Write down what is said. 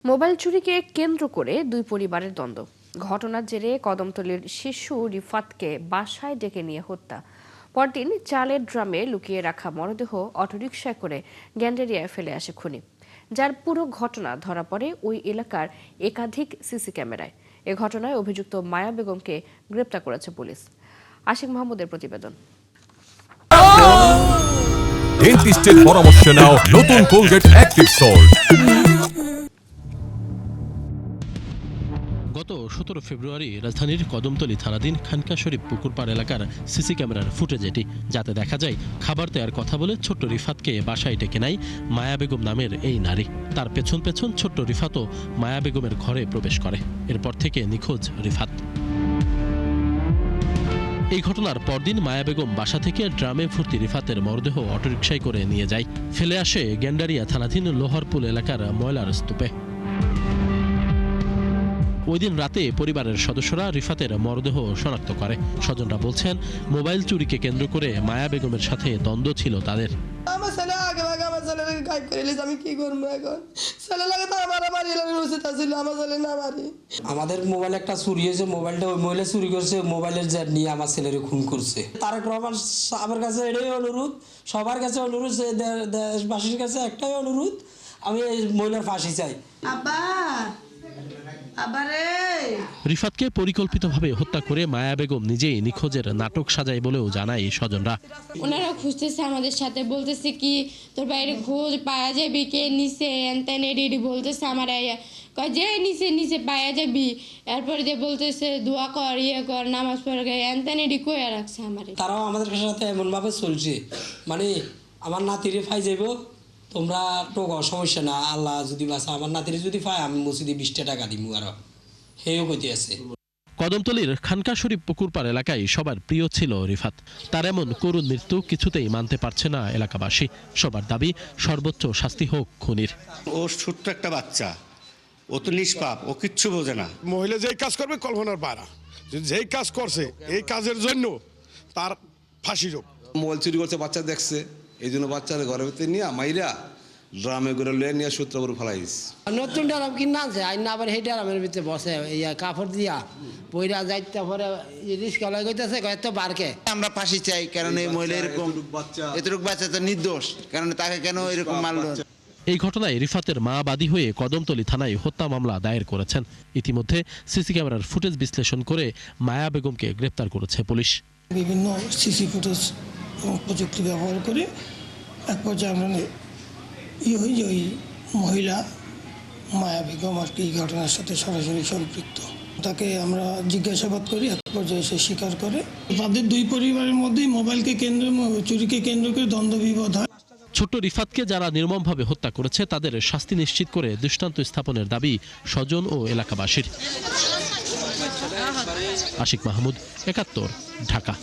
Mobile চুরিকে কেন্দ্র করে দুই পরিবারের দ্বন্দ্ব। ঘটনার জেরে কদমতলীর শিশু রিফাতকে বাসায় ডেকে নিয়ে হত্যা। পরদিন চালের ড্রামে লুকিয়ে রাখা মরদেহ অটোরিকশায় করে গ্যান্ডারিয়ায় ফেলে আসে খুনি, যার পুরো ঘটনা ধরা পড়ে ওই এলাকার একাধিক সিসি ক্যামেরায়। এ ঘটনায় অভিযুক্ত মায়া বেগমকে গ্রেপ্তার করেছে পুলিশ। আশিক মাহমুদের প্রতিবেদন। ডেন্টিস্টের পরামর্শ নাও নতুন কোলগেট অ্যাক্টিভ সল্ট। গত 17 ফেব্রুয়ারি রাজধানীর কদমতলী থানাধীন খানকা শরীফ পুকুরপাড় এলাকার সিসি ক্যামেরার ফুটেজ এটি, যাতে দেখা যায় খাবার দেওয়ার কথা বলে ছোট্ট রিফাতকে বাসায় ডেকে নেয় মায়া বেগম নামের এই নারী। তার পেছন পেছন ছোট্ট রিফাতও মায়া বেগমের ঘরে প্রবেশ করে। এরপর থেকে নিখোঁজ রিফাত। এই ঘটনার পরদিন মায়া বেগম বাসা থেকে ড্রামে ভর্তি রিফাতের মরদেহ অটোরিকশায় করে নিয়ে যায়, ফেলে আসে গ্যান্ডারিয়া থানাধীন লোহারপুল এলাকার ময়লার স্তূপে। ওই দিন রাতে পরিবারের সদস্যরা রিফাতের মরদেহ শনাক্ত করে। স্বজনরা বলছেন, মোবাইল চুরিকে কেন্দ্র করে মায়া বেগমের সাথে দ্বন্দ্ব ছিল তাদের। আমার ছেলে আগে আমার ছেলেকে গায়েব করে এলিস, আমি কি করবো এখন? ছেলে লাগে তো আমার বাড়ি উচিত ছিল, আমার ছেলে না মারি। আমাদের মোবাইল একটা চুরি হয়েছে, মোবাইলটা ওই মহিলা চুরি করছে, মোবাইলের জের নিয়ে আমার ছেলের খুন করছে। তারেক রহমান আমার কাছে এটাই অনুরোধ, সবার কাছে অনুরোধ, দেশবাসীর কাছে একটাই অনুরোধ, আমি এই মহিলার ফাঁসি চাই। রিফাতকে পরিকল্পিতভাবে হত্যা করে মায়া বেগম নিজেই নিখোঁজের নাটক সাজায় বলেও জানায় স্বজনরা। ওনারা খুঁজতেছে, আমাদের সাথে বলতেছে কি তোর বাইরে খোঁজ পাওয়া যাবি, কে নিচে এনতেন এডি বলতেছে, আমার যে নিচে নিচে পাওয়া যাবি। এরপরে দিয়ে বলতেছে দোয়া কর, ইয়ে কর, নামাজ পড়ে এনতেন এডি কয়ে রাখছে আমার। তারাও আমাদের সাথে এমনভাবে চলছে, মানে আমার নাতিরে ফাই যাইব, তোমরা টোক সমস্যা না, আল্লাহ যদি বাঁচা, আমার নাতিরে যদি পায় আমি মসজিদে 20 টাকা দিব, আরো হেও কইতে আছে। কদমতলীর খানকা শরীফ পুকুরপাড় এলাকায় সবার প্রিয় ছিল রিফাত। তার এমন করুণ মৃত্যু কিছুতেই মানতে পারছে না এলাকাবাসী। সবার দাবি সর্বোচ্চ শাস্তি হোক খুনির। ও ছোট্ট একটা বাচ্চা, ও তো নিষ্পাপ, ও কিচ্ছু বোঝে না। মহিলা যেই কাজ করবে কল্পনার বাইরে, যেই কাজ করছে এই কাজের জন্য তার ফাঁসি হোক। মোবাইল চুরি করছে, বাচ্চা দেখছে, এই জন্য বাচ্চাদের ঘরের ভিতরে নিয়ে মাইরা ড্রামে করে লয়ে নিয়ে সূত্রপুর ফেলাইস। নতুন ড্রাম কিনা আছে, আইন আবার সেই ড্রামের ভিতরে বসে কাপড় দিয়া বইরা যাইতে পরে রিস্ক লয় গইতেছে কয়েকটা বারকে। আমরা ফাঁসি চাই, কারণ এই মহিলা এরকম এতটুকু বাচ্চা তো নির্দোষ, কারণ তাকে কেন এরকম মারল। এই ঘটনায় রিফাতের মা বাদী হয়ে কদমতলী থানায় হত্যা মামলা দায়ের করেছেন। ইতিমধ্যে সিসি ক্যামেরার ফুটেজ বিশ্লেষণ করে মায়া বেগমকে গ্রেপ্তার করেছে পুলিশ। বিভিন্ন সিসি ফুটেজ এবং প্রযুক্তি ব্যবহার করে এক পর্যায়ে আমরা ওই মহিলা মায়া বেগম আর কি এই ঘটনার সাথে সরাসরি সম্পৃক্ত, তাকে আমরা জিজ্ঞাসাবাদ করি। এক পর্যায়ে সে স্বীকার করে। তাদের দুই পরিবারের মধ্যেই মোবাইলকে কেন্দ্র চুরিকে কেন্দ্র করে দ্বন্দ্ব বিবাদ হয়। ছোট্ট রিফাতকে যারা নির্মমভাবে হত্যা করেছে তাদের শাস্তি নিশ্চিত করে দৃষ্টান্ত স্থাপনের দাবি স্বজন ও এলাকাবাসীর। আশিক মাহমুদ, ৭১, ঢাকা।